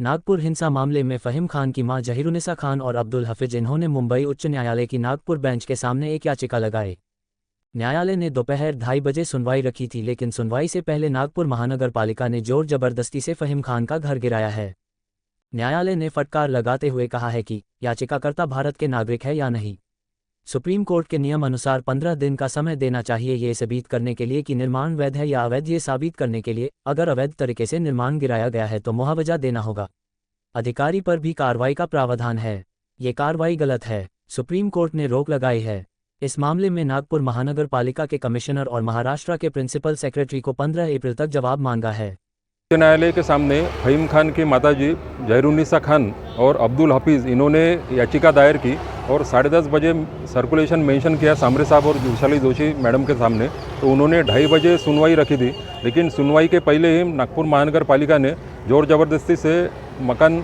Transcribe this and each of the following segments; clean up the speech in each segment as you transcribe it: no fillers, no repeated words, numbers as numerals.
नागपुर हिंसा मामले में फ़हीम खान की मां जहीरुन्निसा खान और अब्दुल हफीज इन्होंने मुंबई उच्च न्यायालय की नागपुर बेंच के सामने एक याचिका लगाई। न्यायालय ने दोपहर 2:30 बजे सुनवाई रखी थी, लेकिन सुनवाई से पहले नागपुर महानगर पालिका ने जोर जबरदस्ती से फ़हीम खान का घर गिराया है। न्यायालय ने फटकार लगाते हुए कहा है कि याचिकाकर्ता भारत के नागरिक है या नहीं। सुप्रीम कोर्ट के नियम अनुसार 15 दिन का समय देना चाहिए ये साबित करने के लिए कि निर्माण वैध है या अवैध। ये साबित करने के लिए अगर अवैध तरीके से निर्माण गिराया गया है तो मुआवजा देना होगा। अधिकारी पर भी कार्रवाई का प्रावधान है। ये कार्रवाई गलत है। सुप्रीम कोर्ट ने रोक लगाई है। इस मामले में नागपुर महानगर पालिका के कमिश्नर और महाराष्ट्र के प्रिंसिपल सेक्रेटरी को 15 अप्रैल तक जवाब मांगा है। न्यायालय के सामने फ़हीम खान की माताजी जहीरुन्निसा खान और अब्दुल हफीज़ इन्होंने याचिका दायर की और 10:30 बजे सर्कुलेशन मेंशन किया सामरे साहब और विशाली जोशी मैडम के सामने। तो उन्होंने 2:30 बजे सुनवाई रखी थी, लेकिन सुनवाई के पहले ही नागपुर महानगर पालिका ने जोर ज़बरदस्ती से मकान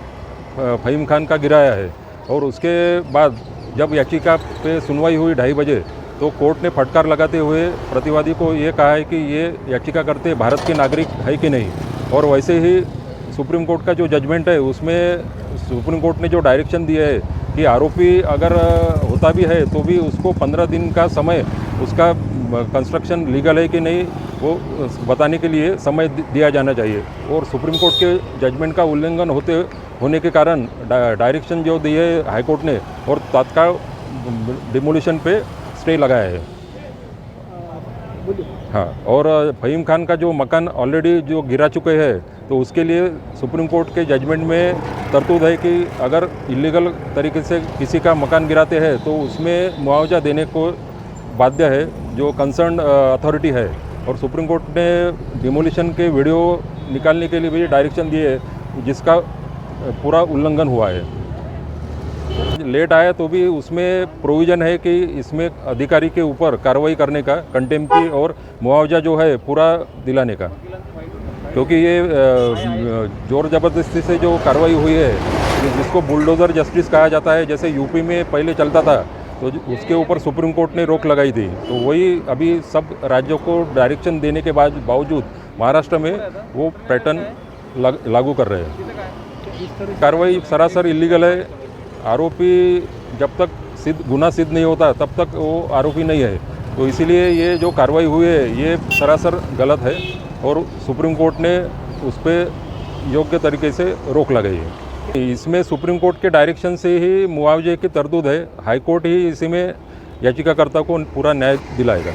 फ़हीम खान का गिराया है। और उसके बाद जब याचिका पे सुनवाई हुई 2:30 बजे तो कोर्ट ने फटकार लगाते हुए प्रतिवादी को ये कहा है कि ये याचिका करते भारत के नागरिक है कि नहीं। और वैसे ही सुप्रीम कोर्ट का जो जजमेंट है उसमें सुप्रीम कोर्ट ने जो डायरेक्शन दिया है कि आरोपी अगर होता भी है तो भी उसको 15 दिन का समय उसका कंस्ट्रक्शन लीगल है कि नहीं वो बताने के लिए समय दिया जाना चाहिए। और सुप्रीम कोर्ट के जजमेंट का उल्लंघन होने के कारण डायरेक्शन जो दी है हाई कोर्ट ने और तत्काल डिमोलिशन पे स्टे लगाया है। हाँ, और फ़हीम खान का जो मकान ऑलरेडी जो गिरा चुके हैं तो उसके लिए सुप्रीम कोर्ट के जजमेंट में तरतूद है कि अगर इलीगल तरीके से किसी का मकान गिराते हैं तो उसमें मुआवजा देने को बाध्य है जो कंसर्न अथॉरिटी है। और सुप्रीम कोर्ट ने डिमोलिशन के वीडियो निकालने के लिए भी डायरेक्शन दिए है जिसका पूरा उल्लंघन हुआ है। लेट आया तो भी उसमें प्रोविज़न है कि इसमें अधिकारी के ऊपर कार्रवाई करने का, कंटेम्प्टी और मुआवजा जो है पूरा दिलाने का, क्योंकि ये जोर ज़बरदस्ती से जो कार्रवाई हुई है जिसको बुलडोज़र जस्टिस कहा जाता है, जैसे यूपी में पहले चलता था तो उसके ऊपर सुप्रीम कोर्ट ने रोक लगाई थी। तो वही अभी सब राज्यों को डायरेक्शन देने के बावजूद महाराष्ट्र में वो पैटर्न लागू कर रहे हैं। कार्रवाई सरासर इलीगल है। आरोपी जब तक गुना सिद्ध नहीं होता तब तक वो आरोपी नहीं है। तो इसीलिए ये जो कार्रवाई हुई है ये सरासर गलत है और सुप्रीम कोर्ट ने उस पर योग्य तरीके से रोक लगाई है। इसमें सुप्रीम कोर्ट के डायरेक्शन से ही मुआवजे की तरतूद है। हाई कोर्ट ही इसी में याचिकाकर्ता को पूरा न्याय दिलाएगा।